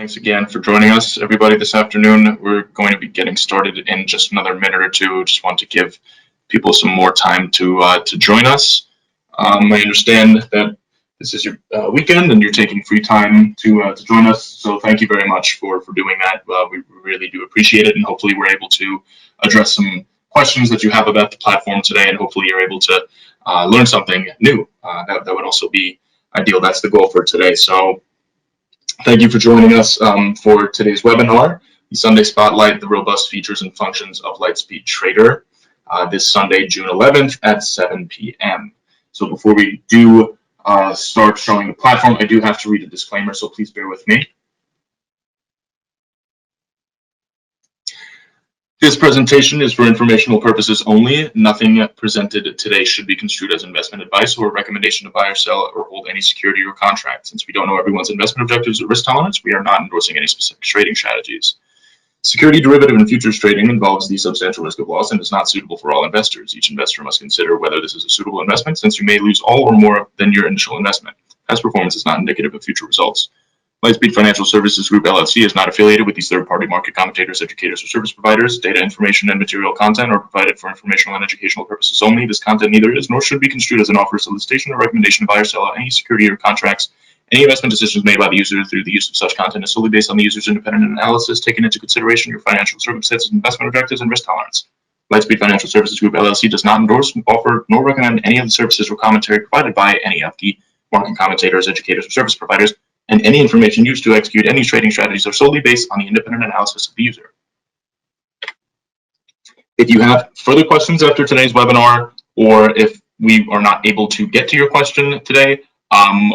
Thanks again for joining us, everybody, this afternoon. We're going to be getting started in just another minute or two. Just want to give people some more time to join us. I understand that this is your weekend and you're taking free time to join us. So thank you very much for doing that. We really do appreciate it, and hopefully we're able to address some questions that you have about the platform today, and hopefully you're able to learn something new. That would also be ideal. That's the goal for today. So thank you for joining us for today's webinar, the Sunday Spotlight, the robust features and functions of Lightspeed Trader, this Sunday, June 11th at 7 p.m. So before we do start showing the platform, I do have to read a disclaimer, so please bear with me. This presentation is for informational purposes only. Nothing presented today should be construed as investment advice or a recommendation to buy or sell or hold any security or contract. Since we don't know everyone's investment objectives or risk tolerance, we are not endorsing any specific trading strategies. Security, derivative, and futures trading involves the substantial risk of loss and is not suitable for all investors. Each investor must consider whether this is a suitable investment, since you may lose all or more than your initial investment. Past performance is not indicative of future results. Lightspeed Financial Services Group LLC is not affiliated with these third-party market commentators, educators, or service providers. Data, information, and material content are provided for informational and educational purposes only. This content neither is nor should be construed as an offer, solicitation, or recommendation to buy or sell any security or contracts. Any investment decisions made by the user through the use of such content is solely based on the user's independent analysis, taking into consideration your financial circumstances, investment objectives, and risk tolerance. Lightspeed Financial Services Group LLC does not endorse, offer, nor recommend any of the services or commentary provided by any of the market commentators, educators, or service providers, and any information used to execute any trading strategies are solely based on the independent analysis of the user. If you have further questions after today's webinar, or if we are not able to get to your question today,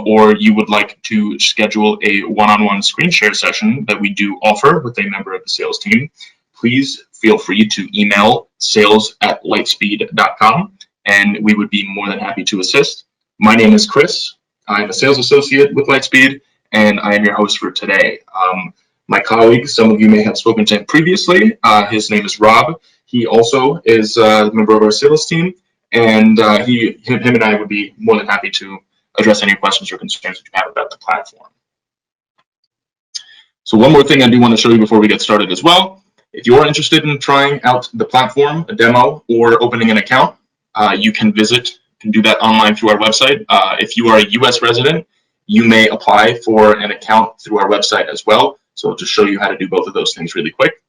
or you would like to schedule a one-on-one screen share session that we do offer with a member of the sales team, please feel free to email sales@lightspeed.com, and we would be more than happy to assist. My name is Chris. I'm a sales associate with Lightspeed, and I am your host for today. My colleague, some of you may have spoken to him previously. His name is Rob. He also is a member of our sales team, and him and I would be more than happy to address any questions or concerns that you have about the platform. So one more thing I do want to show you before we get started as well. If you are interested in trying out the platform, a demo, or opening an account, you can do that online through our website. If you are a US resident, you may apply for an account through our website as well. So I'll just show you how to do both of those things really quick.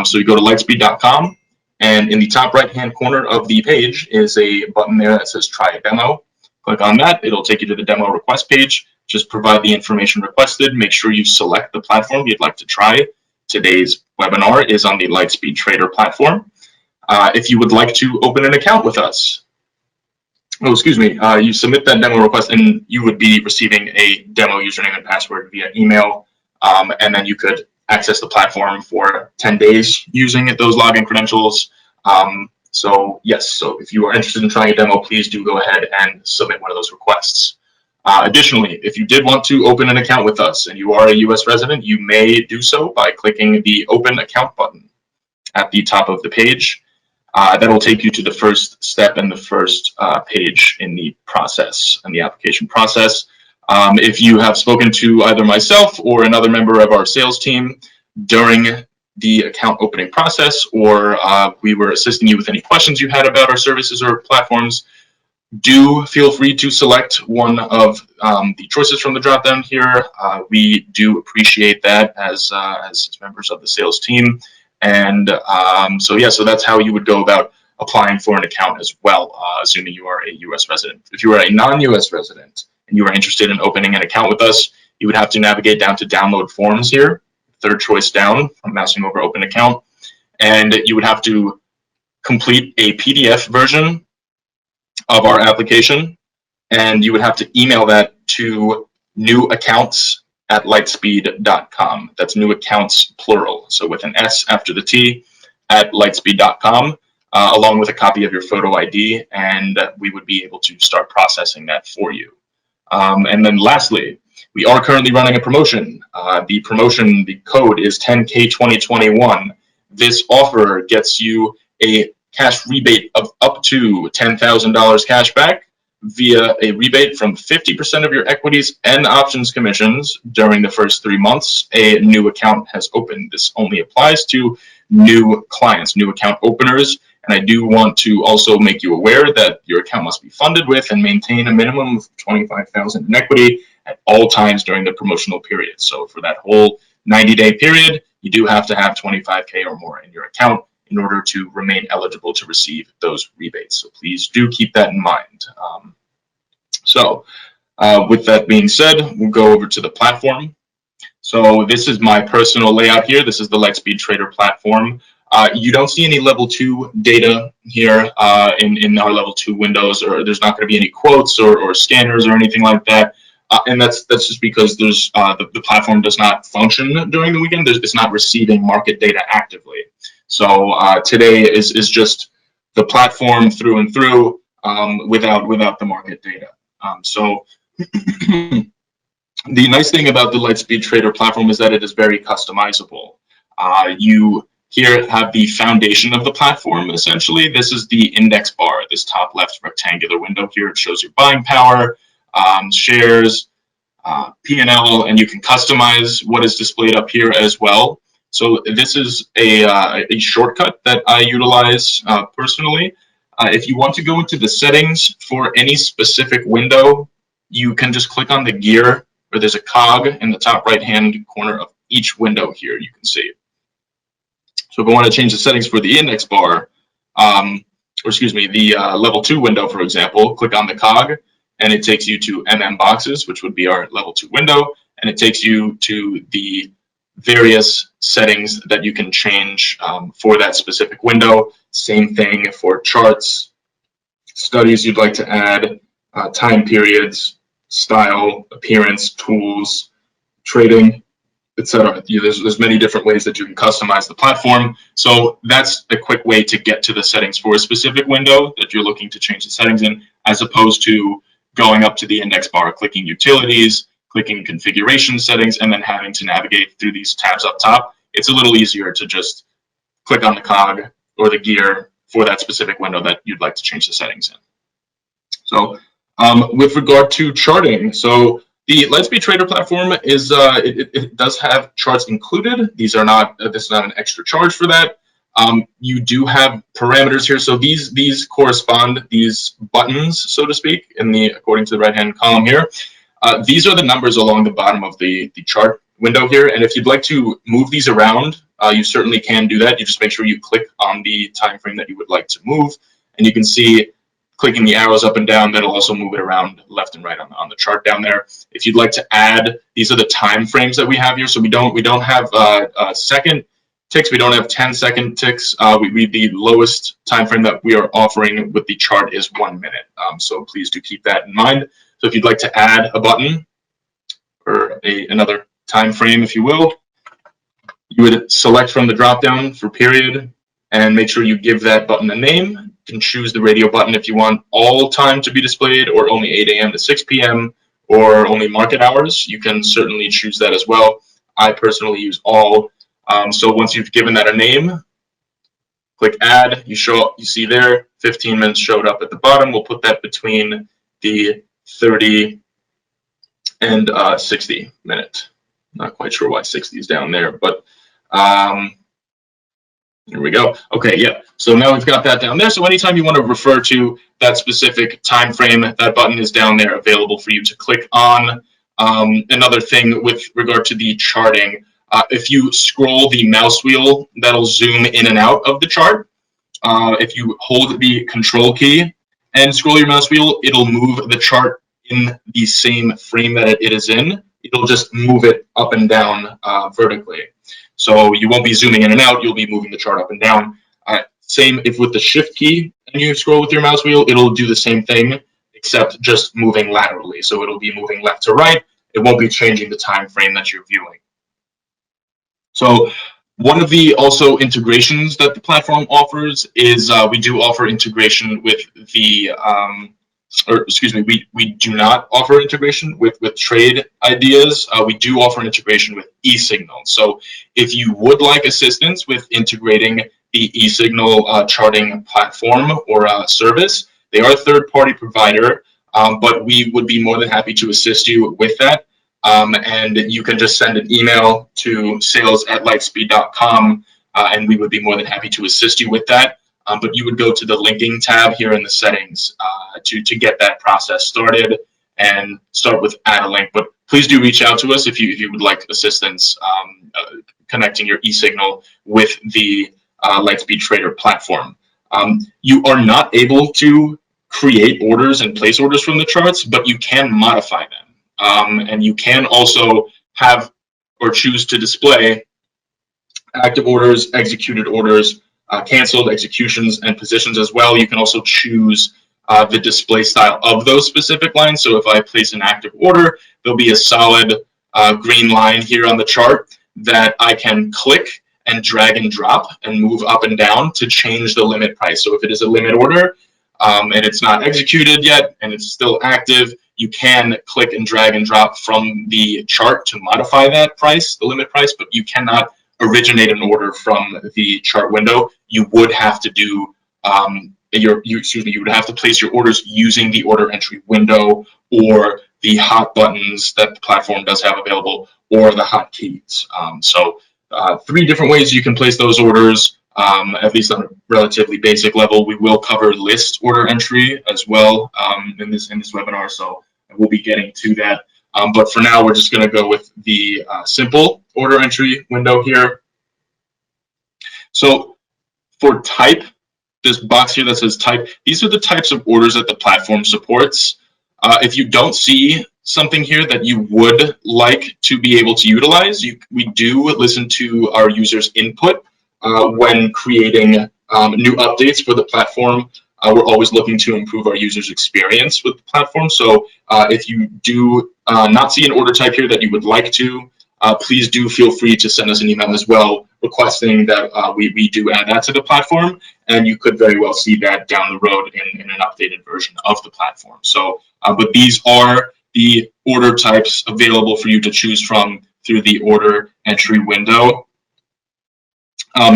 So you go to lightspeed.com, and in the top right-hand corner of the page is a button there that says try a demo. Click on that. It'll take you to the demo request page. Just provide the information requested. Make sure you select the platform you'd like to try. Today's webinar is on the Lightspeed Trader platform. If you would like to open an account with us, you submit that demo request and you would be receiving a demo username and password via email, and then you could access the platform for 10 days using those login credentials. So if you are interested in trying a demo, please do go ahead and submit one of those requests. Additionally, if you did want to open an account with us and you are a US resident, you may do so by clicking the Open Account button at the top of the page. That will take you to the first step and the first page in the process, in the application process. If you have spoken to either myself or another member of our sales team during the account opening process, or we were assisting you with any questions you had about our services or platforms, do feel free to select one of the choices from the drop down here. We do appreciate that as members of the sales team. And so that's how you would go about applying for an account as well, assuming you are a US resident. If you are a non-US resident and you are interested in opening an account with us, you would have to navigate down to download forms here, third choice down, from mousing over open account, and you would have to complete a PDF version of our application, and you would have to email that to newaccounts@lightspeed.com. That's new accounts plural, so with an S after the T, at lightspeed.com, along with a copy of your photo ID, and we would be able to start processing that for you. And then lastly, we are currently running a promotion. The code is 10K2021. This offer gets you a cash rebate of up to $10,000 cash back, via a rebate from 50% of your equities and options commissions during the first 3 months a new account has opened. This only applies to new clients, new account openers. And I do want to also make you aware that your account must be funded with and maintain a minimum of $25,000 in equity at all times during the promotional period. So for that whole 90-day period, you do have to have 25K or more in your account in order to remain eligible to receive those rebates. So please do keep that in mind. With that being said, we'll go over to the platform. So this is my personal layout here. This is the Lightspeed Trader platform. You don't see any level 2 data here in our level 2 windows, or there's not going to be any quotes or scanners or anything like that. And that's just because there's the platform does not function during the weekend. It's not receiving market data actively. So today is just the platform through and through without the market data. The nice thing about the Lightspeed Trader platform is that it is very customizable. You here have the foundation of the platform. Essentially, this is the index bar, this top left rectangular window here. It shows your buying power, shares, P&L, and you can customize what is displayed up here as well. So this is a shortcut that I utilize personally. If you want to go into the settings for any specific window, you can just click on the gear, or there's a cog in the top right-hand corner of each window here, you can see. So if I want to change the settings for the index bar, the level 2 window, for example, click on the cog, and it takes you to MM boxes, which would be our level 2 window, and it takes you to the various settings that you can change for that specific window. Same thing for charts, studies you'd like to add, time periods, style, appearance, tools, trading, etc. There's many different ways that you can customize the platform. So that's a quick way to get to the settings for a specific window that you're looking to change the settings in, as opposed to going up to the index bar, clicking utilities, clicking configuration settings, and then having to navigate through these tabs up top. It's a little easier to just click on the cog or the gear for that specific window that you'd like to change the settings in. So with regard to charting, so the Lightspeed Trader platform is it does have charts included. These are not this is not an extra charge for that. You do have parameters here. So these correspond, these buttons, so to speak, according to the right-hand column here. These are the numbers along the bottom of the chart window here. And if you'd like to move these around, you certainly can do that. You just make sure you click on the time frame that you would like to move. And you can see clicking the arrows up and down, that'll also move it around left and right on the chart down there. If you'd like to add, these are the time frames that we have here. So we don't have second ticks. We don't have 10-second ticks. The lowest time frame that we are offering with the chart is 1 minute. So please do keep that in mind. So if you'd like to add a button or another time frame, if you will, you would select from the drop down for period and make sure you give that button a name. You can choose the radio button if you want all time to be displayed, or only 8 a.m. to 6 p.m. or only market hours. You can certainly choose that as well. I personally use all. So once you've given that a name, click add. You see there 15 minutes showed up at the bottom. We'll put that between the 30 and 60 minute. Not quite sure why 60 is down there, but here we go. Okay, yeah. So now we've got that down there. So anytime you want to refer to that specific time frame, that button is down there available for you to click on. Another thing with regard to the charting, if you scroll the mouse wheel, that'll zoom in and out of the chart. If you hold the control key and scroll your mouse wheel, it'll move the chart in the same frame that it is in. It'll just move it up and down vertically. So you won't be zooming in and out, you'll be moving the chart up and down. Same if with the shift key and you scroll with your mouse wheel, it'll do the same thing, except just moving laterally. So it'll be moving left to right. It won't be changing the time frame that you're viewing. So one of the also integrations that the platform offers is we do offer integration with the we do not offer integration with trade ideas. We do offer integration with eSignal. So if you would like assistance with integrating the eSignal charting platform or service, they are a third-party provider. but we would be more than happy to assist you with that. And you can just send an email to sales@lightspeed.com, and we would be more than happy to assist you with that. But you would go to the linking tab here in the settings to get that process started and start with add a link. But please do reach out to us if you would like assistance connecting your eSignal with the Lightspeed Trader platform. You are not able to create orders and place orders from the charts, but you can modify them. And you can also have or choose to display active orders, executed orders, canceled executions, and positions as well. You can also choose the display style of those specific lines. So if I place an active order, there'll be a solid green line here on the chart that I can click and drag and drop and move up and down to change the limit price. So if it is a limit order and it's not executed yet and it's still active, you can click and drag and drop from the chart to modify that price, the limit price, but you cannot originate an order from the chart window. You would have to do you would have to place your orders using the order entry window or the hot buttons that the platform does have available, or the hotkeys. So 3 different ways you can place those orders, at least on a relatively basic level. We will cover list order entry as well in this webinar, so we'll be getting to that. But for now, we're just going to go with the simple order entry window here. So for type, this box here that says type, these are the types of orders that the platform supports. If you don't see something here that you would like to be able to utilize, we do listen to our users' input when creating new updates for the platform. We're always looking to improve our users' experience with the platform. So if you do not see an order type here that you would like to, please do feel free to send us an email as well, requesting that we do add that to the platform, and you could very well see that down the road in an updated version of the platform. So, but these are the order types available for you to choose from through the order entry window.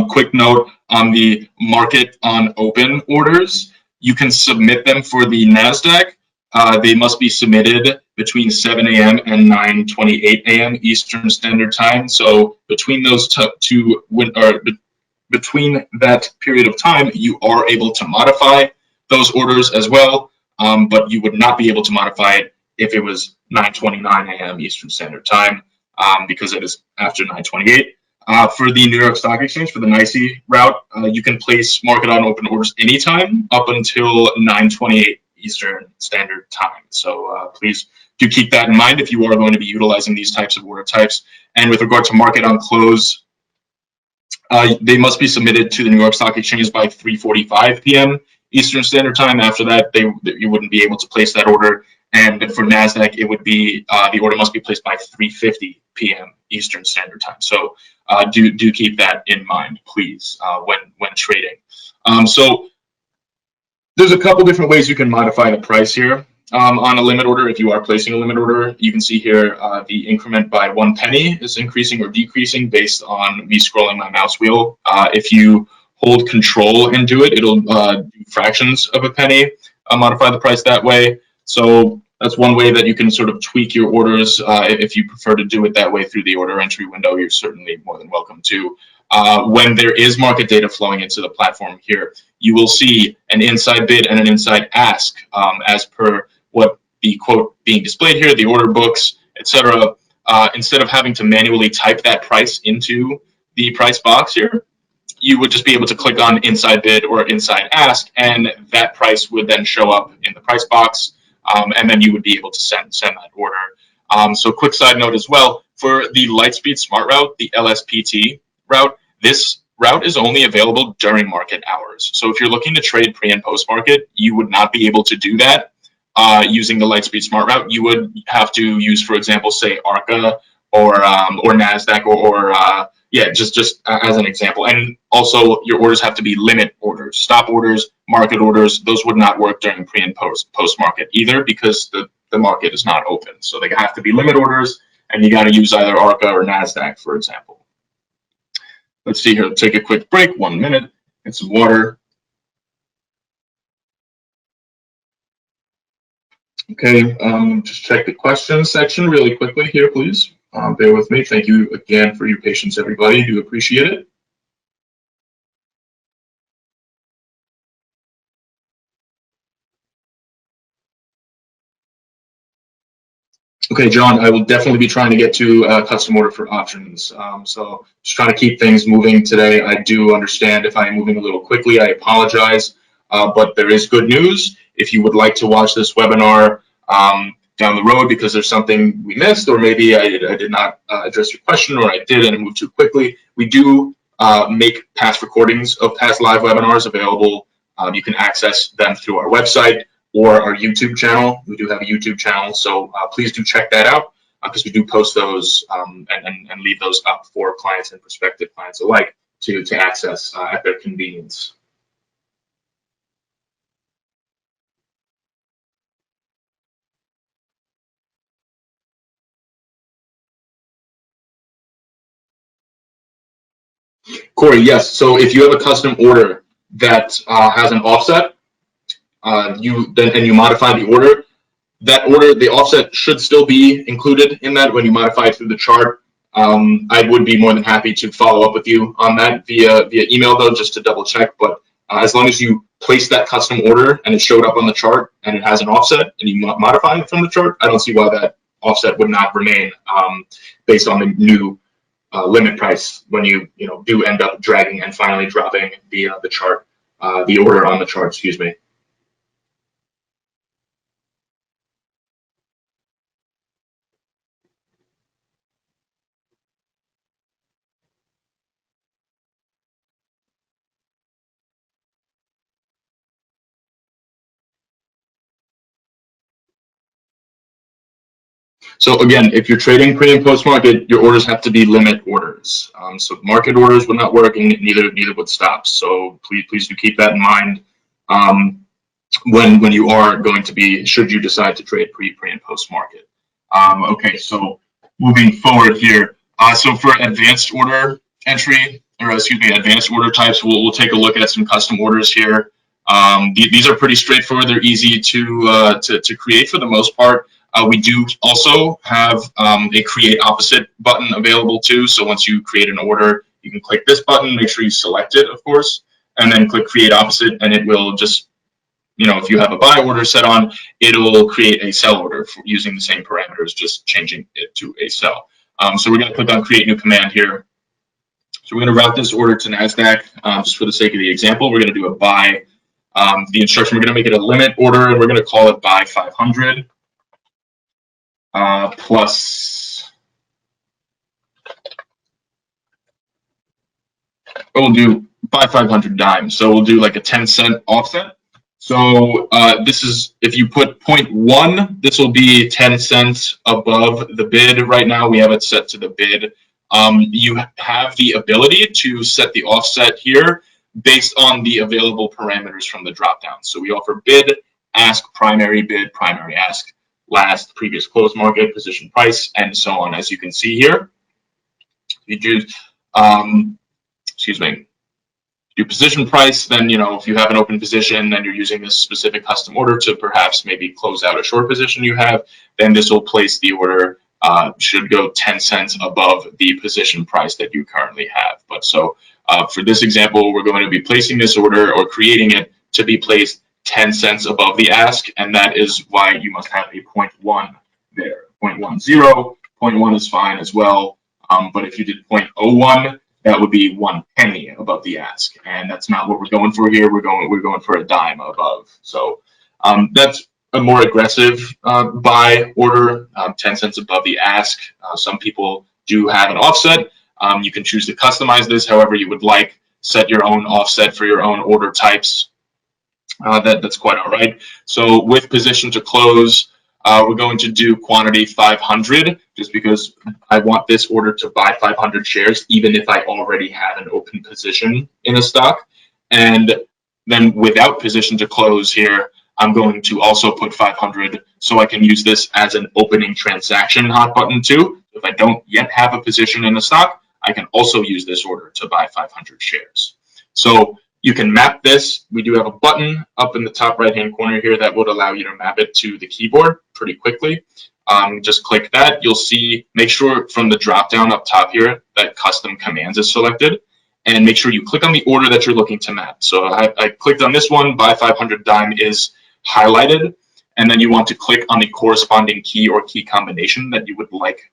Quick note on the market on open orders, you can submit them for the NASDAQ. They must be submitted between 7 a.m. and 9:28 a.m. Eastern Standard Time. So between those between that period of time, you are able to modify those orders as well, but you would not be able to modify it if it was 9:29 a.m. Eastern Standard Time, because it is after 9:28. For the New York Stock Exchange, for the NYSE route, you can place market on open orders anytime up until 9:28 Eastern Standard Time. So please do keep that in mind if you are going to be utilizing these types of order types. And with regard to market on close, they must be submitted to the New York Stock Exchange by 3:45 p.m. Eastern Standard Time. After that, you wouldn't be able to place that order. And for NASDAQ, it would be the order must be placed by 3:50 p.m. Eastern Standard Time. So do keep that in mind, please, when trading. So there's a couple different ways you can modify the price here. On a limit order, if you are placing a limit order, you can see here the increment by 1 penny is increasing or decreasing based on me scrolling my mouse wheel. If you hold control and do it, it'll do fractions of a penny, modify the price that way. So that's one way that you can sort of tweak your orders. If you prefer to do it that way through the order entry window, you're certainly more than welcome to. When there is market data flowing into the platform here, you will see an inside bid and an inside ask as per what the quote being displayed here, the order books, etc. Instead of having to manually type that price into the price box here, you would just be able to click on inside bid or inside ask, and that price would then show up in the price box, and then you would be able to send that order. So quick side note as well, for the Lightspeed Smart Route, the LSPT route, this route is only available during market hours. So if you're looking to trade pre and post market, you would not be able to do that using the Lightspeed Smart Route. You would have to use, for example, say ARCA or NASDAQ or just as an example. And also your orders have to be limit orders, stop orders, market orders. Those would not work during pre and post market either, because the market is not open. So they have to be limit orders, and you got to use either ARCA or NASDAQ, for example. Let's see here, take a quick break, 1 minute, get some water. Okay, just check the questions section really quickly here, please. Bear with me. Thank you again for your patience, everybody. Do appreciate it. Okay, John, I will definitely be trying to get to a custom order for options. So just trying to keep things moving today. I do understand if I'm moving a little quickly, I apologize, but there is good news. If you would like to watch this webinar down the road because there's something we missed, or maybe I did not address your question, or I did and it moved too quickly, we do make past recordings of past live webinars available. You can access them through our website or our YouTube channel. We do have a YouTube channel, so please do check that out because we do post those and leave those up for clients and prospective clients alike to access at their convenience. Corey, yes. So if you have a custom order that has an offset, and you modify the order, that order, the offset should still be included in that when you modify it through the chart. I would be more than happy to follow up with you on that via email though, just to double check. But as long as you place that custom order and it showed up on the chart and it has an offset and you modify it from the chart, I don't see why that offset would not remain based on the new limit price when you do end up dragging and finally dropping the chart, the order on the chart. Excuse me. So again, if you're trading pre and post market, your orders have to be limit orders. So market orders would not work, and neither would stops. So please do keep that in mind when you are going to be, should you decide to trade pre and post market. Okay, so moving forward here. So for advanced order entry, or excuse me, advanced order types, we'll take a look at some custom orders here. These are pretty straightforward. They're easy to create for the most part. We do also have a create opposite button available too. So once you create an order, you can click this button, make sure you select it, of course, and then click create opposite, and it will just, if you have a buy order set on, it'll create a sell order using the same parameters, just changing it to a sell. So we're going to click on create new command here. So we're going to route this order to NASDAQ just for the sake of the example. We're going to do a buy. The instruction, we're going to make it a limit order, and we're going to call it buy 500 plus. We'll do buy 500 dimes. So we'll do like a 10-cent offset. So this is, if you put 0.1, this will be 10 cents above the bid. Right now we have it set to the bid. You have the ability to set the offset here based on the available parameters from the dropdown. So we offer bid, ask, primary bid, primary ask, last, previous close market, position price, and so on. As you can see here, you do, do position price, then, if you have an open position and you're using this specific custom order to perhaps maybe close out a short position you have, then this will place the order, should go 10 cents above the position price that you currently have. But so for this example, we're going to be placing this order or creating it to be placed 10 cents above the ask, and that is why you must have a 0.1 there. 0.10, 0.1 is fine as well, but if you did 0.01, that would be 1 penny above the ask, and that's not what we're going for here. We're going for a dime above. So that's a more aggressive buy order, 10 cents above the ask. Some people do have an offset. You can choose to customize this however you would like. Set your own offset for your own order types. That's quite all right. So with position to close, we're going to do quantity 500 just because I want this order to buy 500 shares, even if I already have an open position in a stock. And then without position to close here, I'm going to also put 500 so I can use this as an opening transaction hot button too. If I don't yet have a position in a stock, I can also use this order to buy 500 shares. So You can map this. We do have a button up in the top right-hand corner here that would allow you to map it to the keyboard pretty quickly. Just click that. You'll see, make sure from the drop-down up top here that custom commands is selected, and make sure you click on the order that you're looking to map. So I clicked on this one, buy 500 dime is highlighted, and then you want to click on the corresponding key or key combination that you would like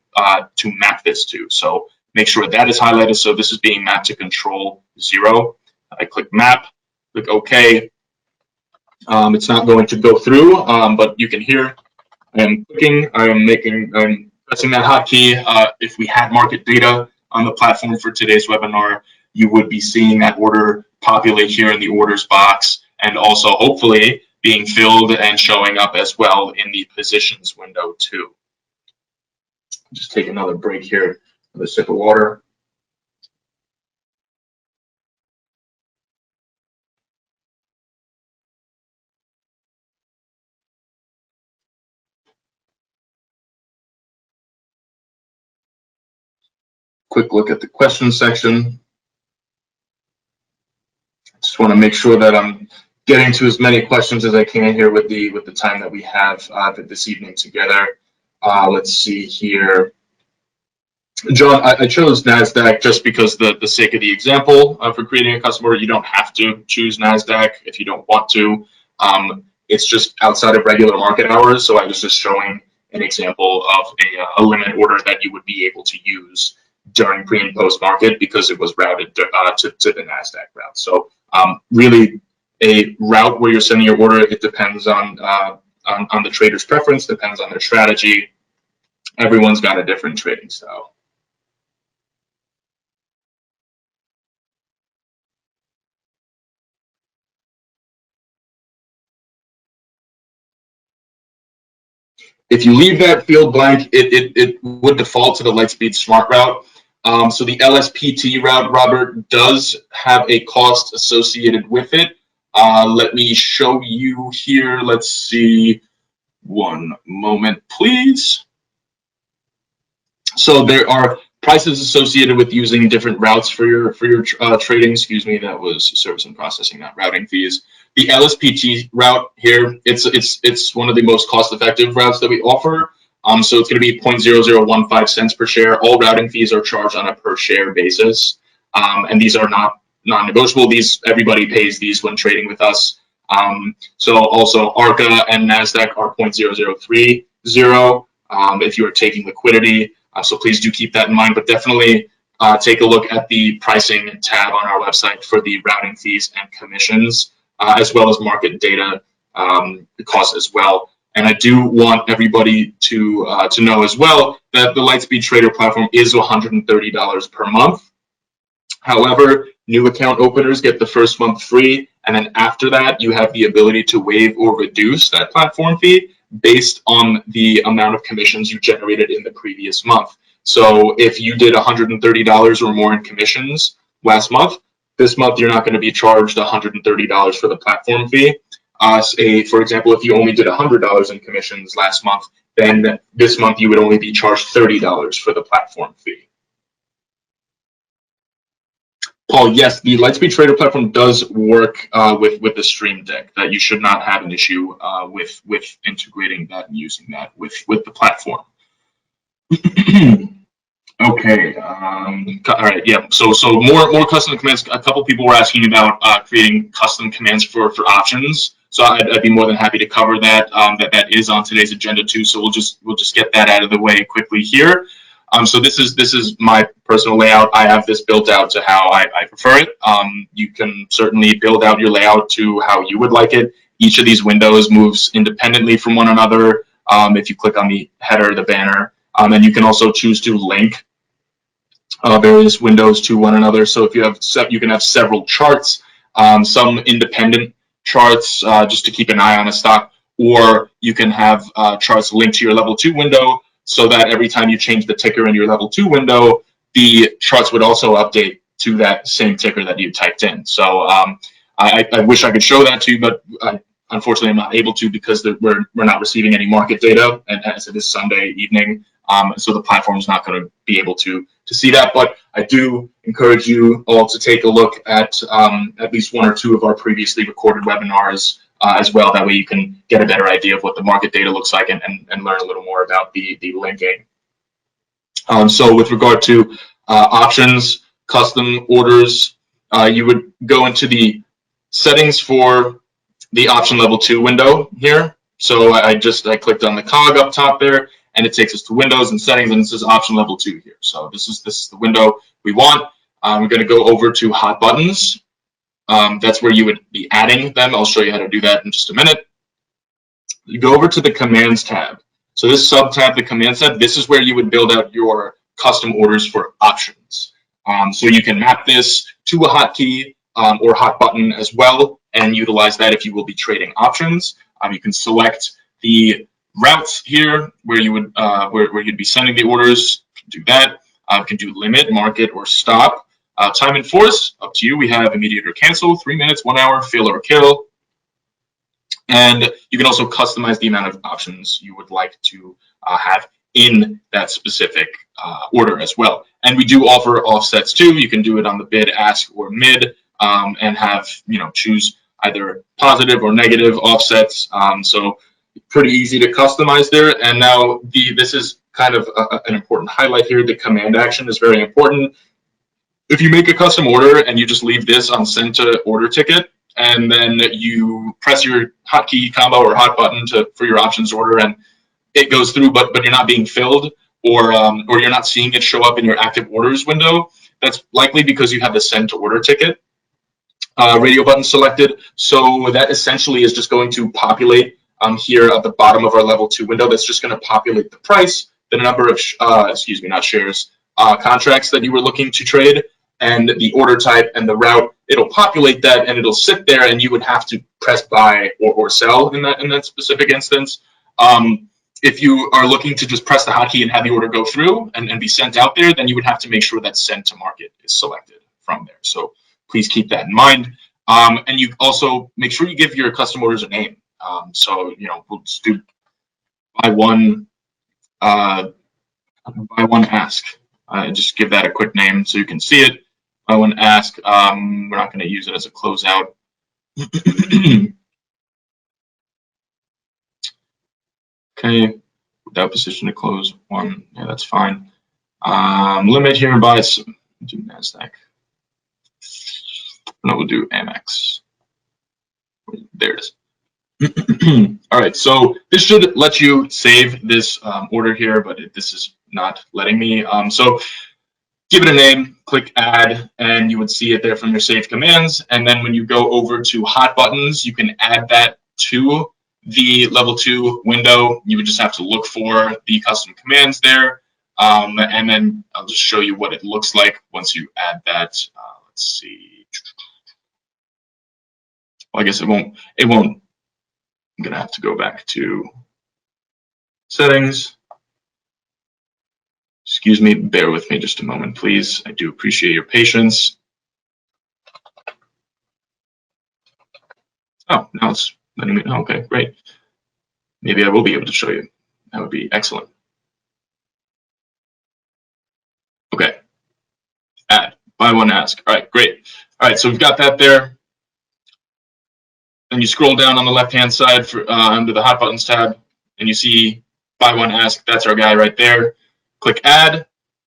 to map this to. So make sure that is highlighted. So this is being mapped to control 0. I click map, click OK. It's not going to go through, but you can hear I am clicking, I'm pressing that hotkey. If we had market data on the platform for today's webinar, you would be seeing that order populate here in the orders box, and also hopefully being filled and showing up as well in the positions window too. Just take another break here with a sip of water. Quick look at the question section. Just want to make sure that I'm getting to as many questions as I can here with the time that we have this evening together. Let's see here. John, I chose NASDAQ just because the sake of the example for creating a custom order. You don't have to choose NASDAQ if you don't want to. It's just outside of regular market hours, so I was just showing an example of a limit order that you would be able to use during pre and post market because it was routed to the NASDAQ route. So really a route where you're sending your order, it depends on the trader's preference, depends on their strategy. Everyone's got a different trading style. If you leave that field blank, it would default to the Lightspeed Smart route. So the LSPT route, Robert, does have a cost associated with it. Let me show you here. Let's see. One moment, please. So there are prices associated with using different routes for your trading. Excuse me, that was service and processing, not routing fees. The LSPT route here, it's one of the most cost-effective routes that we offer. So it's going to be 0.0015 cents per share. All routing fees are charged on a per share basis, and these are not non-negotiable. Everybody pays these when trading with us. So also ARCA and NASDAQ are 0.0030 if you are taking liquidity. So please do keep that in mind, but definitely take a look at the pricing tab on our website for the routing fees and commissions, as well as market data costs as well. And I do want everybody to know as well that the Lightspeed Trader platform is $130 per month. However, new account openers get the first month free, and then after that, you have the ability to waive or reduce that platform fee based on the amount of commissions you generated in the previous month. So if you did $130 or more in commissions last month, this month you're not going to be charged $130 for the platform fee. For example, if you only did $100 in commissions last month, then this month you would only be charged $30 for the platform fee. Paul, yes, the Lightspeed Trader platform does work with the Stream Deck. That you should not have an issue with integrating that and using that with the platform. Okay. All right. Yeah. So more custom commands. A couple people were asking about creating custom commands for options. So I'd be more than happy to cover that. That is on today's agenda too. So we'll just get that out of the way quickly here. So this is my personal layout. I have this built out to how I prefer it. You can certainly build out your layout to how you would like it. Each of these windows moves independently from one another. If you click on the header, the banner, and you can also choose to link various windows to one another. So if you can have several charts, some independent charts just to keep an eye on a stock, or you can have charts linked to your level 2 window so that every time you change the ticker in your level 2 window, the charts would also update to that same ticker that you typed in. So I wish I could show that to you, but unfortunately I'm not able to because we're not receiving any market data, and as it is Sunday evening, So the platform is not going to be able to see that. But I do encourage you all to take a look at least one or two of our previously recorded webinars as well. That way you can get a better idea of what the market data looks like and learn a little more about the linking. So with regard to options, custom orders, you would go into the settings for the option level 2 window here. So I clicked on the cog up top there, and it takes us to Windows and settings, and it says option level 2 here. So this is the window we want. We're going to go over to hot buttons. That's where you would be adding them. I'll show you how to do that in just a minute. You go over to the commands tab. So this sub tab, the commands tab, this is where you would build out your custom orders for options. So you can map this to a hotkey or hot button as well, and utilize that if you will be trading options. You can select the routes here where you would where you'd be sending the orders. Do that. You can do limit, market, or stop. Time and force, up to you. We have immediate or cancel, 3 minutes, 1 hour, fill or kill. And you can also customize the amount of options you would like to have in that specific order as well. And we do offer offsets too. You can do it on the bid, ask, or mid, and have, choose either positive or negative offsets. So pretty easy to customize there. And now this is kind of an important highlight here. The command action is very important. If you make a custom order and you just leave this on send to order ticket, and then you press your hotkey combo or hot button for your options order, and it goes through, but you're not being filled, or you're not seeing it show up in your active orders window, that's likely because you have the send to order ticket radio button selected. So that essentially is just going to populate here at the bottom of our level 2 window. That's just going to populate the price, the number of contracts that you were looking to trade, and the order type and the route. It'll populate that, and it'll sit there, and you would have to press buy or sell in that specific instance. If you are looking to just press the hotkey and have the order go through and be sent out there, then you would have to make sure that send to market is selected from there. So please keep that in mind. And you also make sure you give your custom orders a name. So we'll just do buy one ask. Just give that a quick name so you can see it. Buy one ask. We're not going to use it as a closeout. Okay, without position to close one. Yeah, that's fine. Limit here by do NASDAQ. No, we'll do Amex. There it is. All right, so this should let you save this order here, but this is not letting me. So give it a name, click add, and you would see it there from your saved commands. And then when you go over to hot buttons, you can add that to the level 2 window. You would just have to look for the custom commands there. And then I'll just show you what it looks like once you add that. Let's see. Well, I guess it won't. I'm going to have to go back to settings. Excuse me, bear with me just a moment, please. I do appreciate your patience. Oh, now it's letting me, okay, great. Maybe I will be able to show you. That would be excellent. Okay, add, buy one ask. All right, great. All right, so we've got that there. Then you scroll down on the left-hand side under the hot buttons tab, and you see buy one ask. That's our guy right there. Click add,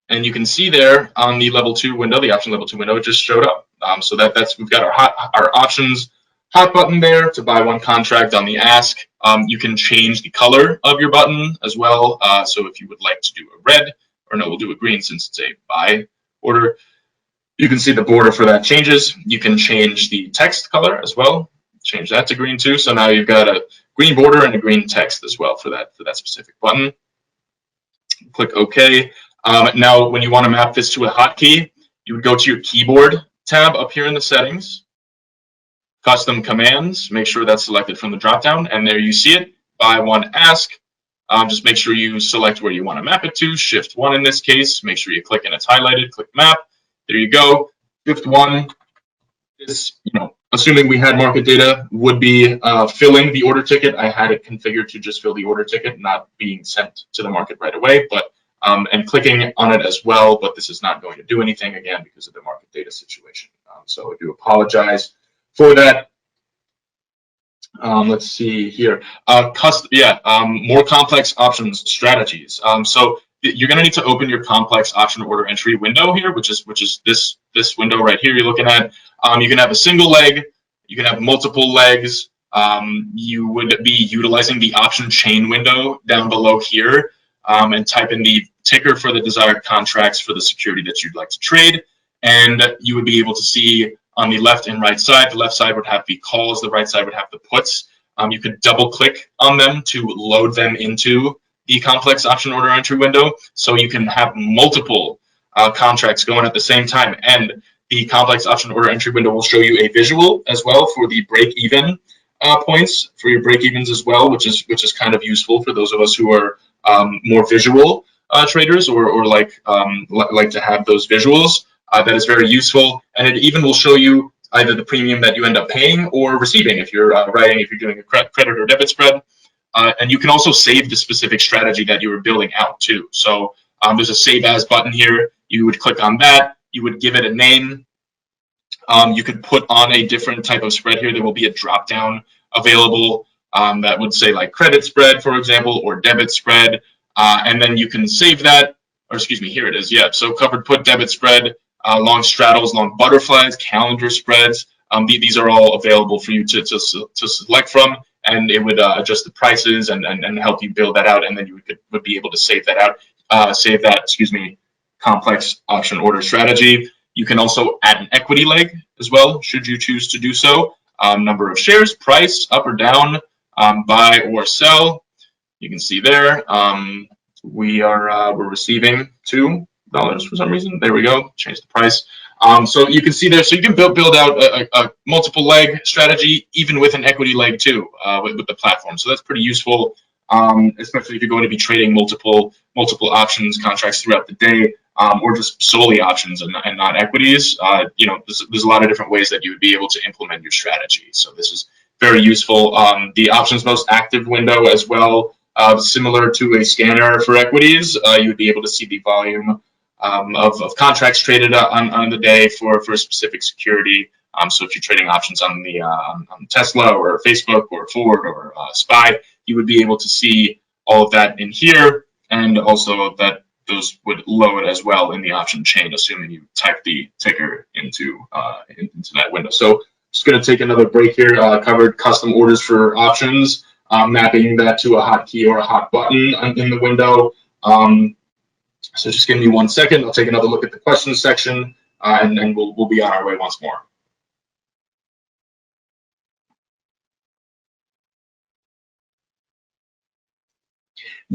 and you can see there on the level 2 window, the option level 2 window, it just showed up. So that's we've got our options hot button there to buy one contract on the ask. You can change the color of your button as well. So if you would like to do a red, or no, we'll do a green since it's a buy order. You can see the border for that changes. You can change the text color as well. Change that to green too. So now you've got a green border and a green text as well for that specific button. Click OK. Now, when you want to map this to a hotkey, you would go to your keyboard tab up here in the settings, custom commands. Make sure that's selected from the dropdown, and there you see it. Buy one ask. Just make sure you select where you want to map it to. Shift 1 in this case. Make sure you click and it's highlighted. Click map. There you go. Shift 1 is, assuming we had market data, would be filling the order ticket. I had it configured to just fill the order ticket, not being sent to the market right away, but and clicking on it as well, but this is not going to do anything again because of the market data situation. So I do apologize for that. Let's see here. More complex options strategies. So you're going to need to open your complex option order entry window here, which is this window right here you're looking at. You can have a single leg, you can have multiple legs. You would be utilizing the option chain window down below here, and type in the ticker for the desired contracts for the security that you'd like to trade, and you would be able to see on the left and right side. The left side would have the calls, the right side would have the puts. You could double click on them to load them into the complex option order entry window, so you can have multiple contracts going at the same time. And the complex option order entry window will show you a visual as well for the break-even points, for your break-evens as well, which is kind of useful for those of us who are more visual traders or like to have those visuals. That is very useful, and it even will show you either the premium that you end up paying or receiving if you're if you're doing a credit or debit spread. And you can also save the specific strategy that you were building out too. So there's a save as button here. You would click on that. You would give it a name. You could put on a different type of spread here. There will be a drop down available that would say like credit spread, for example, or debit spread. And then you can save that, or excuse me, here it is. Yeah, so covered put, debit spread, long straddles, long butterflies, calendar spreads. These are all available for you to select from, and it would adjust the prices and help you build that out, and then you would be able to save that out, complex option order strategy. You can also add an equity leg as well, should you choose to do so. Number of shares, price, up or down, buy or sell. You can see there, we're receiving $2 for some reason. There we go. Change the price. So you can see there. So you can build out a multiple leg strategy, even with an equity leg too, with the platform. So that's pretty useful, especially if you're going to be trading multiple options contracts throughout the day, or just solely options and not equities. There's a lot of different ways that you would be able to implement your strategy. So this is very useful. The options most active window as well, similar to a scanner for equities. You would be able to see the volume of contracts traded on the day for a specific security. So if you're trading options on Tesla or Facebook or Ford or SPY, you would be able to see all of that in here, and also that those would load as well in the option chain, assuming you type the ticker into that window. So just going to take another break here. Covered custom orders for options, mapping that to a hotkey or a hot button in the window. So just give me 1 second. I'll take another look at the questions section, and then we'll be on our way once more.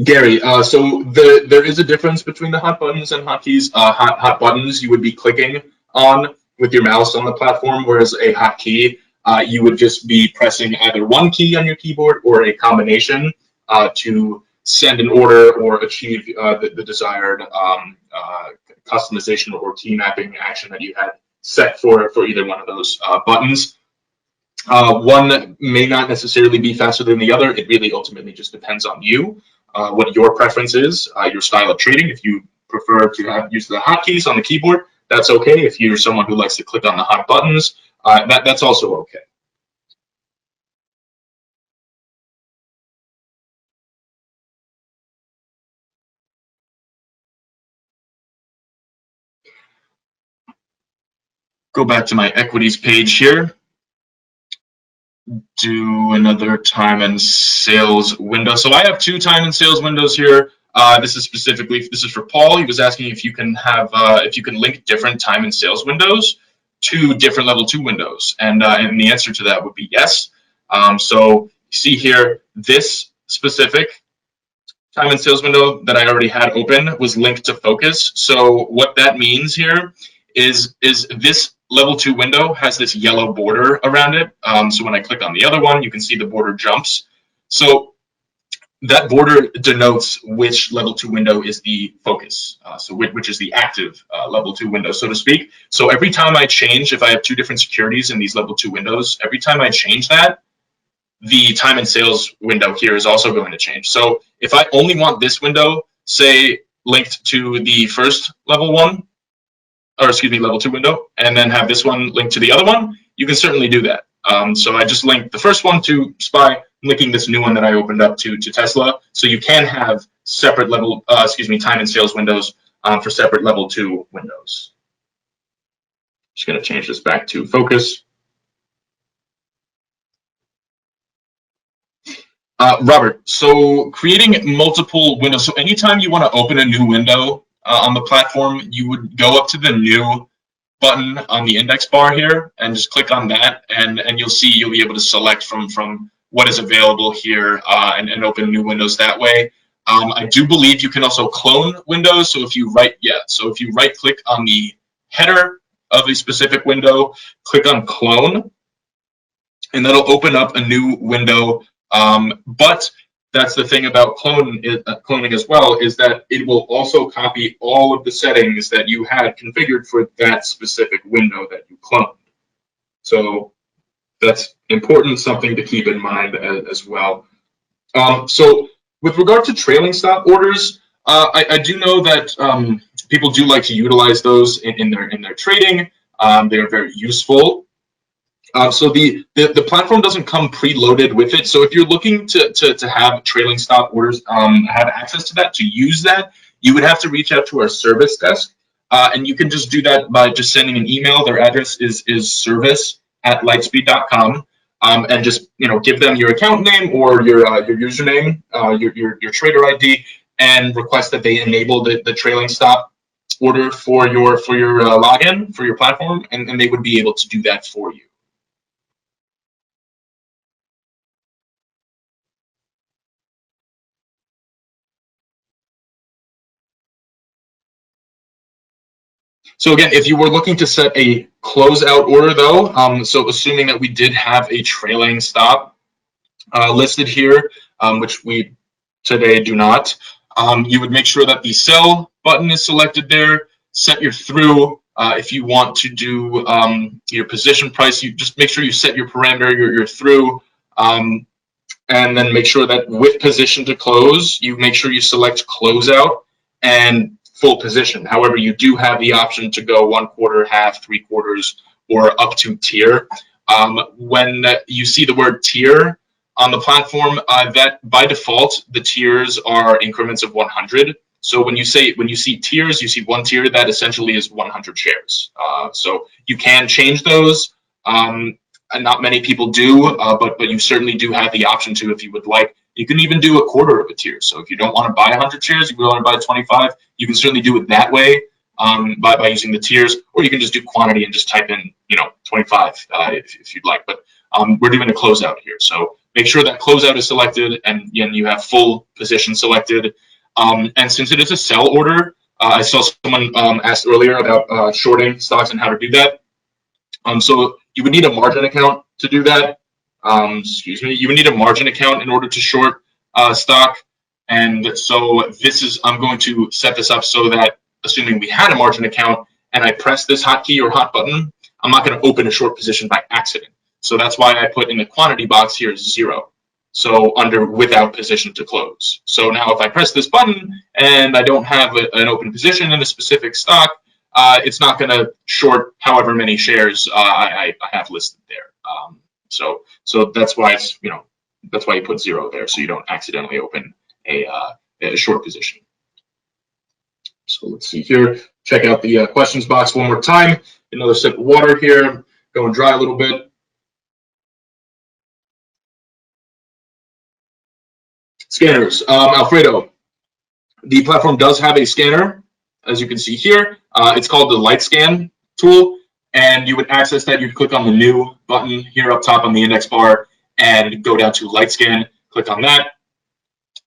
Gary, so there is a difference between the hot buttons and hotkeys. Hot buttons you would be clicking on with your mouse on the platform, whereas a hotkey you would just be pressing either one key on your keyboard or a combination to send an order or achieve the desired customization or key mapping action that you had set for either one of those buttons. One may not necessarily be faster than the other. It really ultimately just depends on you, what your preference is, your style of trading. If you prefer to use the hotkeys on the keyboard, that's okay. If you're someone who likes to click on the hot buttons, that's also okay. Go back to my equities page here. Do another time and sales window. So I have 2 time and sales windows here. This is for Paul. He was asking if you can link different time and sales windows to different level 2 windows, and the answer to that would be yes. So you see here, this specific time and sales window that I already had open was linked to focus. So what that means here is this level 2 window has this yellow border around it. So when I click on the other one, you can see the border jumps. So that border denotes which level 2 window is the focus, so which is the active level 2 window, so to speak. So every time I change, if I have 2 different securities in these level 2 windows, every time I change that, the time and sales window here is also going to change. So if I only want this window, say linked to the first level 1, or excuse me, level 2 window, and then have this one linked to the other one, you can certainly do that. So I just linked the first one to SPY, linking this new one that I opened up to Tesla. So you can have separate level, time and sales windows for separate level 2 windows. Just going to change this back to focus. Robert, so creating multiple windows. So anytime you want to open a new window on the platform, you would go up to the new button on the index bar here and just click on that, and you'll see you'll be able to select from what is available here and open new windows that way. I do believe you can also clone windows. So if you right click on the header of a specific window, click on clone, and that'll open up a new window. But that's the thing about cloning as well, is that it will also copy all of the settings that you had configured for that specific window that you cloned. So that's important, something to keep in mind as well. So with regard to trailing stop orders, I do know that people do like to utilize those in their trading. They are very useful. So the platform doesn't come preloaded with it. So if you're looking to have trailing stop orders, have access to that, to use that, you would have to reach out to our service desk, and you can just do that by just sending an email. Their address is service@lightspeed.com, and just give them your account name or your username, your trader ID, and request that they enable the trailing stop order for your login for your platform, and they would be able to do that for you. So again, if you were looking to set a closeout order though, so assuming that we did have a trailing stop listed here, which we today do not, you would make sure that the sell button is selected there, set your through. If you want to do your position price, you just make sure you set your parameter, your through, and then make sure that with position to close, you make sure you select closeout and full position. However, you do have the option to go 1/4, half, 3/4, or up to tier. When you see the word tier on the platform, that by default, the tiers are increments of 100. So when you see tiers, you see 1 tier, that essentially is 100 shares. So you can change those. And not many people do, but you certainly do have the option to if you would like. You can even do 1/4 of a tier. So if you don't want to buy 100 shares, you want to buy 25, you can certainly do it that way by using the tiers, or you can just do quantity and just type in 25 if you'd like. But we're doing a closeout here. So make sure that closeout is selected and you have full position selected. And since it is a sell order, I saw someone asked earlier about shorting stocks and how to do that. So you would need a margin account to do that. You would need a margin account in order to short stock. And so I'm going to set this up so that assuming we had a margin account and I press this hotkey or hot button, I'm not going to open a short position by accident. So that's why I put in the quantity box here 0. So under without position to close. So now if I press this button and I don't have an open position in a specific stock, it's not going to short however many shares I have listed there. So that's why that's why you put 0 there, so you don't accidentally open a short position. So let's see here. Check out the questions box one more time. Another sip of water here. Going dry a little bit. Scanners. Alfredo, the platform does have a scanner, as you can see here. It's called the LightScan tool, and you would access that. You'd click on the new button here up top on the index bar and go down to LightScan. Click on that,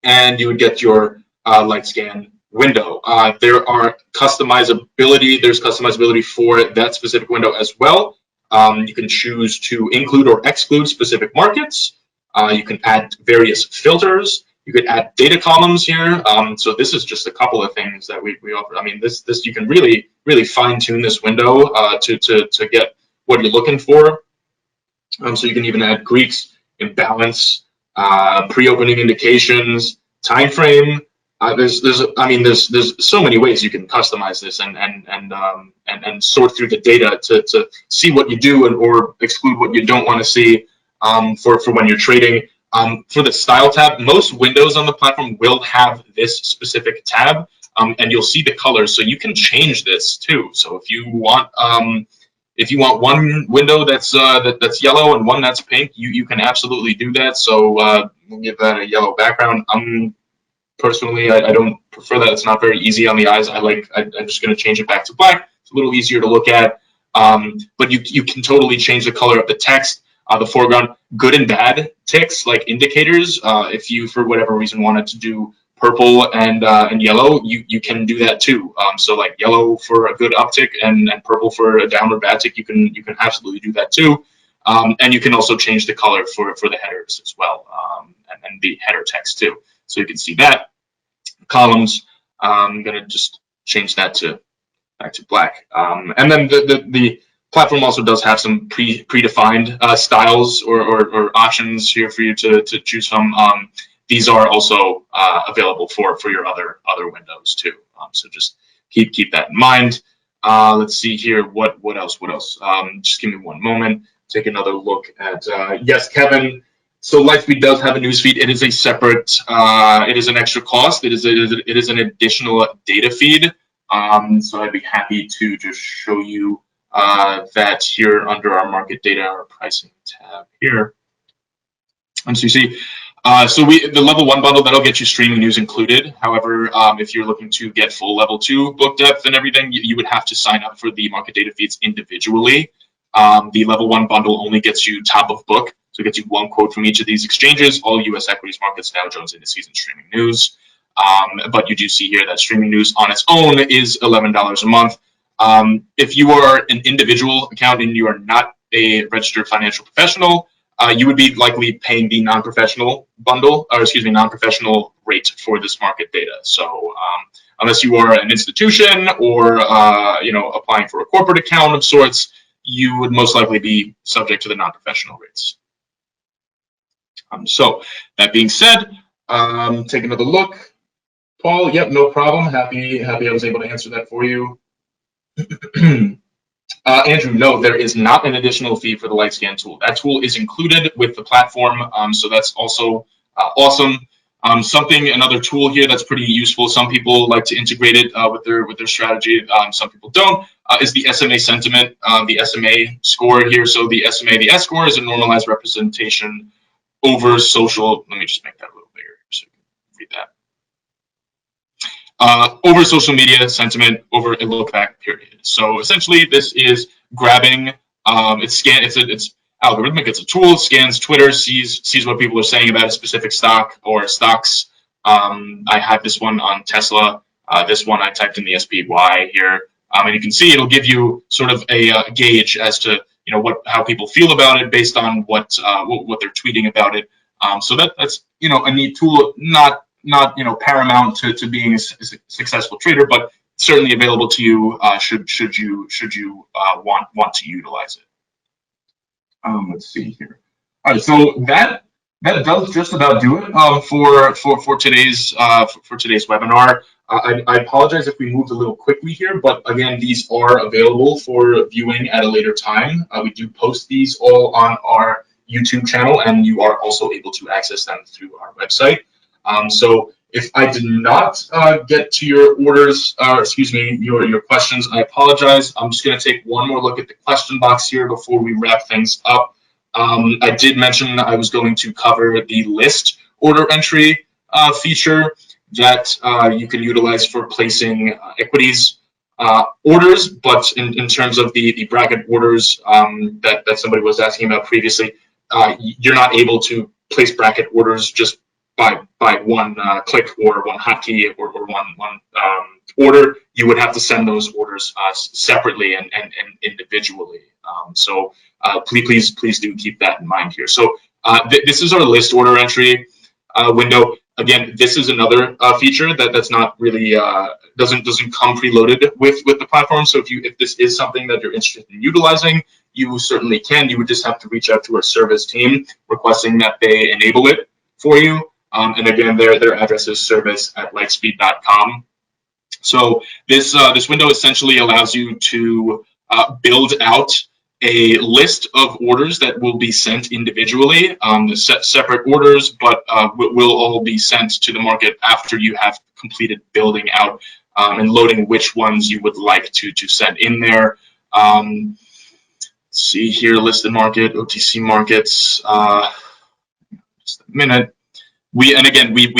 and you would get your LightScan window. There's customizability for that specific window as well. You can choose to include or exclude specific markets. You can add various filters. You could add data columns here. So this is just a couple of things that we offer. I mean, this you can really fine tune this window to get what you're looking for. So you can even add Greeks, imbalance, pre-opening indications, time frame, There's so many ways you can customize this and sort through the data to see what you do or exclude what you don't want to see for when you're trading. For the style tab, most windows on the platform will have this specific tab, and you'll see the colors, so you can change this too. So if you want one window that's yellow and one that's pink, you can absolutely do that. So we'll give that a yellow background. Personally, I don't prefer that. It's not very easy on the eyes. I'm just going to change it back to black. It's a little easier to look at. But you can totally change the color of the text, the foreground, good and bad ticks like indicators. If you, for whatever reason, wanted to do purple and yellow, you can do that too. So like yellow for a good uptick and purple for a downward bad tick, you can absolutely do that too. And you can also change the color for the headers as well, and the header text too. So you can see that. Columns, I'm going to just change that back to black. And then the platform also does have some predefined styles or options here for you to choose from. These are also available for your other windows too. So just keep that in mind. Let's see here. What else? Just give me one moment. Take another look at yes, Kevin. So Lightspeed does have a newsfeed. It is a separate. It is an extra cost. It is an additional data feed. So I'd be happy to just show you that here under our market data, our pricing tab here. And so you see, the level 1 bundle, that'll get you streaming news included. However, if you're looking to get full level 2 book depth and everything, you would have to sign up for the market data feeds individually. The level 1 bundle only gets you top of book. So it gets you one quote from each of these exchanges, all U.S. equities, markets, Dow Jones indices, and streaming news. But you do see here that streaming news on its own is $11 a month. If you are an individual account and you are not a registered financial professional, you would be likely paying the non-professional bundle, or excuse me, non-professional rate for this market data. So unless you are an institution or applying for a corporate account of sorts, you would most likely be subject to the non-professional rates. So that being said, take another look. Paul, yep, no problem. Happy I was able to answer that for you. Andrew, no, there is not an additional fee for the LightScan tool. That tool is included with the platform, so that's also awesome. Another tool here that's pretty useful. Some people like to integrate it with their strategy. Some people don't. Is the SMA sentiment, the SMA score here. So the SMA, the S score is a normalized representation over social. Let me just make that a little bigger so you can read that. Over social media sentiment over a look back period. So essentially, this is grabbing. It's algorithmic. It's a tool. Scans Twitter, sees what people are saying about a specific stock or stocks. I have this one on Tesla. This one I typed in the SPY here, and you can see it'll give you sort of a gauge as to how people feel about it based on what they're tweeting about it. So that's a neat tool. Not paramount to being a successful trader, but certainly available to you should you want to utilize it. Let's see here. All right, so that does just about do it for today's webinar. I apologize if we moved a little quickly here, but again, these are available for viewing at a later time. We do post these all on our YouTube channel, and you are also able to access them through our website. So if I did not get to your orders, your questions, I apologize. I'm just going to take one more look at the question box here before we wrap things up. I did mention I was going to cover the list order entry feature that you can utilize for placing equities orders, but in terms of the bracket orders that somebody was asking about previously, you're not able to place bracket orders just by one click or one hotkey or one order. You would have to send those orders separately and individually. So please do keep that in mind here. So this is our list order entry window. Again, this is another feature that's not really doesn't come preloaded with the platform. So if this is something that you're interested in utilizing, you certainly can. You would just have to reach out to our service team requesting that they enable it for you. And again, their address is service@lightspeed.com. So this window essentially allows you to build out a list of orders that will be sent individually, the separate orders, but will all be sent to the market after you have completed building out and loading which ones you would like to send in there. See here, listed market, OTC markets. Just a minute. We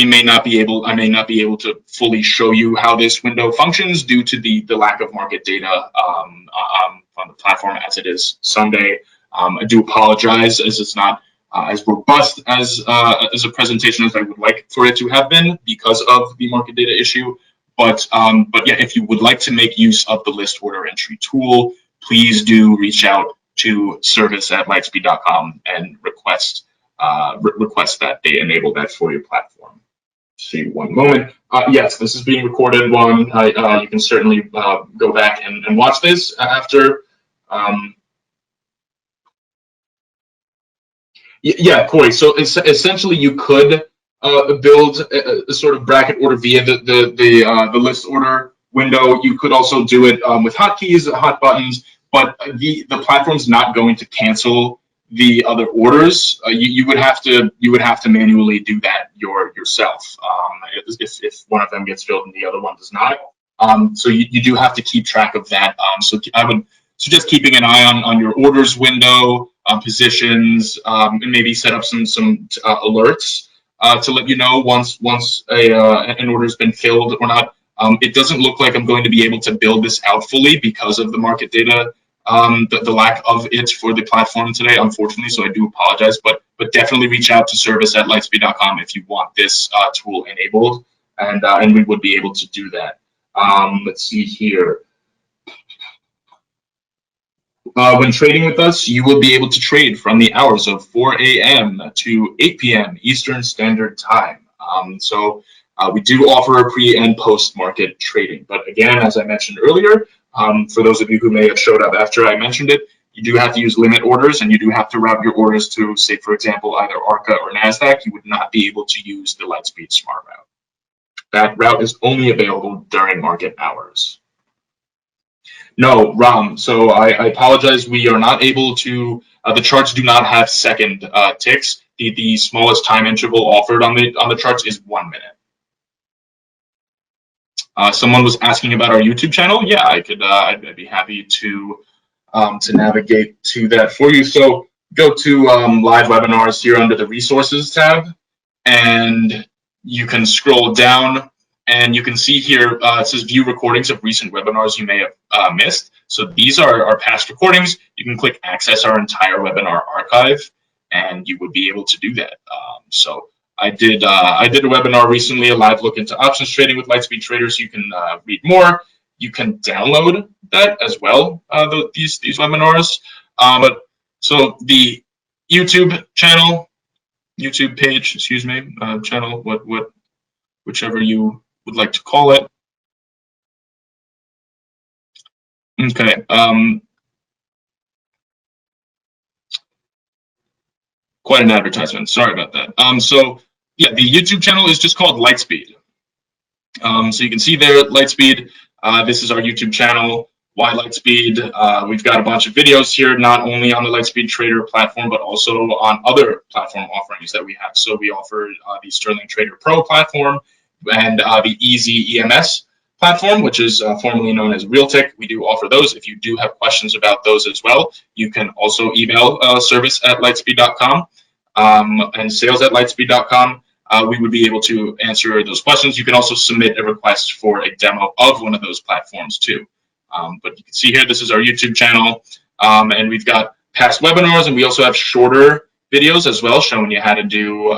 may not be able, I may not be able to fully show you how this window functions due to the lack of market data on the platform as it is Sunday. I do apologize as it's not as robust as a presentation as I would like for it to have been because of the market data issue. But yeah, if you would like to make use of the list order entry tool, please do reach out to service@lightspeed.com and request that they enable that for your platform. See, one moment. Yes, this is being recorded. You can certainly go back and watch this after. Yeah, Corey. So essentially, you could build a sort of bracket order via the list order window. You could also do it with hotkeys, hot buttons, but the platform's not going to cancel the other orders. You would have to manually do that yourself if one of them gets filled and the other one does not. So you do have to keep track of that. So I would suggest keeping an eye on your orders window, positions, and maybe set up some alerts to let you know once an order's been filled or not. It doesn't look like I'm going to be able to build this out fully because of the market data, the lack of it for the platform today, unfortunately. So I do apologize, but definitely reach out to service@lightspeed.com if you want this tool enabled, and we would be able to do that. Let's see here. When trading with us, you will be able to trade from the hours of 4 a.m. to 8 p.m. Eastern Standard Time. So we do offer pre and post market trading. But again, as I mentioned earlier, for those of you who may have showed up after I mentioned it, you do have to use limit orders and you do have to route your orders to, say, for example, either ARCA or NASDAQ. You would not be able to use the Lightspeed Smart Route. That route is only available during market hours. No, Ram. So I apologize. We are not able to. The charts do not have second ticks. The smallest time interval offered on the charts is 1 minute. Someone was asking about our YouTube channel. Yeah, I could. I'd be happy to navigate to that for you. So go to live webinars here under the resources tab, and you can scroll down. And you can see here, it says view recordings of recent webinars you may have missed. So these are our past recordings. You can click access our entire webinar archive, and you would be able to do that. So I did a webinar recently, a live look into options trading with Lightspeed Trader. So you can read more. You can download that as well, these webinars. But so the YouTube channel, YouTube page, excuse me, channel, whichever you would like to call it. Okay. Quite an advertisement. Sorry about that. So yeah, the YouTube channel is just called Lightspeed. So you can see there, Lightspeed. This is our YouTube channel. Why Lightspeed? We've got a bunch of videos here, not only on the Lightspeed Trader platform, but also on other platform offerings that we have. So we offer the Sterling Trader Pro platform and the Easy EMS platform, which is formerly known as Realtek. We do offer those. If you do have questions about those as well, you can also email service@lightspeed.com and sales@lightspeed.com. We would be able to answer those questions. You can also submit a request for a demo of one of those platforms too. But you can see here, this is our YouTube channel, and we've got past webinars, and we also have shorter videos as well, showing you how to do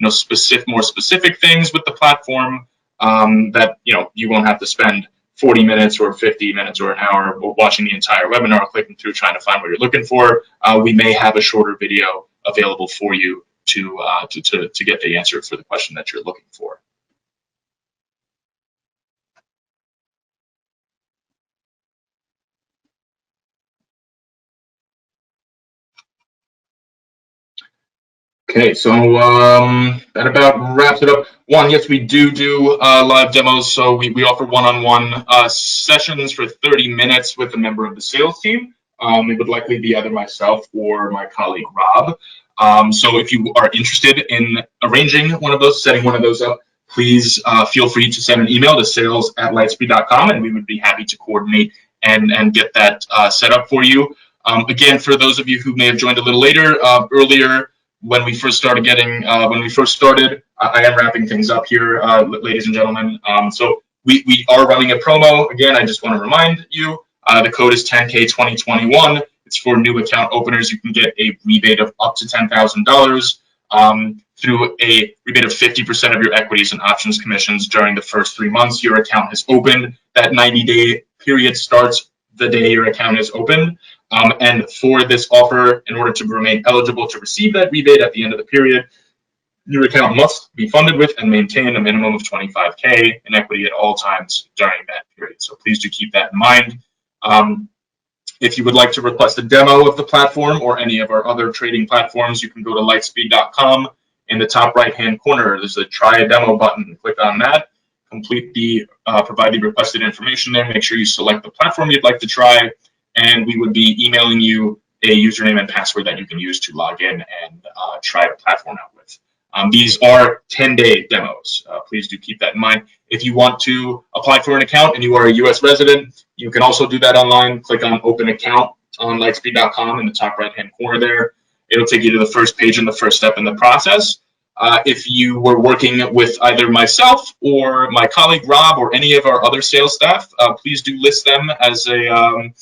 more specific things with the platform that you won't have to spend 40 minutes or 50 minutes or an hour watching the entire webinar, clicking through trying to find what you're looking for. We may have a shorter video available for you to get the answer for the question that you're looking for. Okay, so that about wraps it up. One, yes, we do live demos. So we offer one-on-one sessions for 30 minutes with a member of the sales team. It would likely be either myself or my colleague Rob. So if you are interested in arranging one of those, setting one of those up, please feel free to send an email to sales@lightspeed.com, and we would be happy to coordinate and get that set up for you. Again, for those of you who may have joined a little later, earlier, when we first started, I am wrapping things up here, ladies and gentlemen. So we are running a promo. Again, I just want to remind you, the code is 10K2021. It's for new account openers. You can get a rebate of up to $10,000 through a rebate of 50% of your equities and options commissions during the first 3 months your account has opened. That 90-day period starts the day your account is open. And for this offer, in order to remain eligible to receive that rebate at the end of the period, your account must be funded with and maintain a minimum of 25K in equity at all times during that period. So please do keep that in mind. If you would like to request a demo of the platform or any of our other trading platforms, you can go to lightspeed.com. In the top right-hand corner, there's a try a demo button. Click on that. Provide the requested information there. Make sure you select the platform you'd like to try, and we would be emailing you a username and password that you can use to log in and try the platform out with. These are 10-day demos. Please do keep that in mind. If you want to apply for an account and you are a U.S. resident, you can also do that online. Click on Open Account on lightspeed.com in the top right-hand corner there. It'll take you to the first page and the first step in the process. If you were working with either myself or my colleague Rob or any of our other sales staff, please do list them as a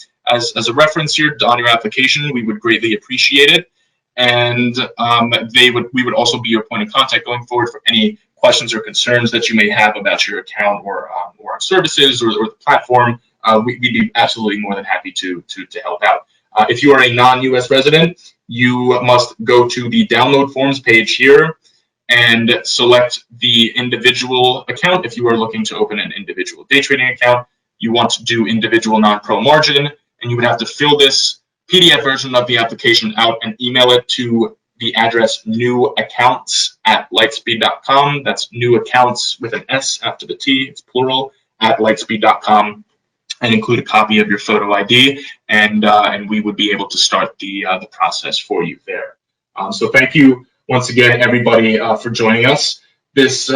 reference here on your application. We would greatly appreciate it. And we would also be your point of contact going forward for any questions or concerns that you may have about your account or our services or the platform. We'd be absolutely more than happy to help out. If you are a non-US resident, you must go to the download forms page here and select the individual account. If you are looking to open an individual day trading account, you want to do individual non-pro margin, and you would have to fill this PDF version of the application out and email it to the address newaccounts@lightspeed.com. That's new accounts with an S after the T, it's plural, @lightspeed.com, and include a copy of your photo ID, and we would be able to start the process for you there. So thank you once again, everybody, for joining us this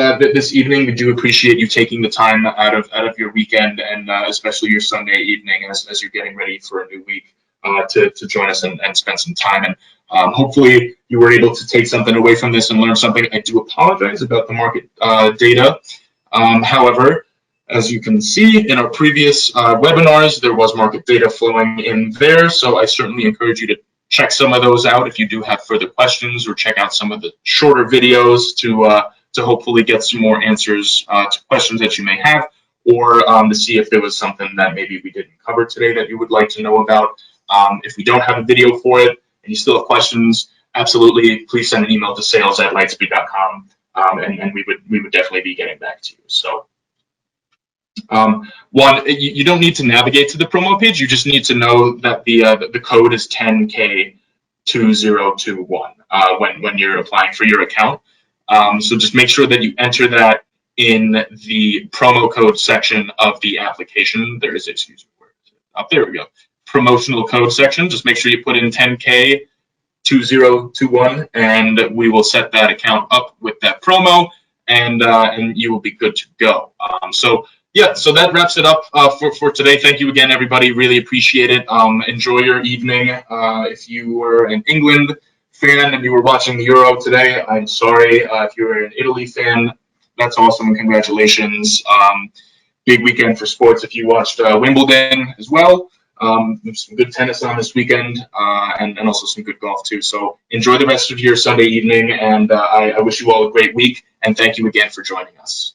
evening. We do appreciate you taking the time out of your weekend and especially your Sunday evening as you're getting ready for a new week to join us and spend some time. And hopefully you were able to take something away from this and learn something. I do apologize about the market data. However, as you can see in our previous webinars, there was market data flowing in there. So I certainly encourage you to check some of those out if you do have further questions, or check out some of the shorter videos to hopefully get some more answers to questions that you may have, or to see if there was something that maybe we didn't cover today that you would like to know about. If we don't have a video for it and you still have questions, absolutely, please send an email to sales@lightspeed.com, and we would definitely be getting back to you. So. You don't need to navigate to the promo page. You just need to know that the code is 10K2021 when you're applying for your account. So just make sure that you enter that in the promo code section of the application. There is, excuse me, where is it? Up there we go. Promotional code section. Just make sure you put in 10K2021, and we will set that account up with that promo, and you will be good to go. Yeah, so that wraps it up for today. Thank you again, everybody. Really appreciate it. Enjoy your evening. If you were an England fan and you were watching the Euro today, I'm sorry. If you were an Italy fan, that's awesome. Congratulations. Big weekend for sports. If you watched Wimbledon as well, there's some good tennis on this weekend, and also some good golf too. So enjoy the rest of your Sunday evening, and I wish you all a great week, and thank you again for joining us.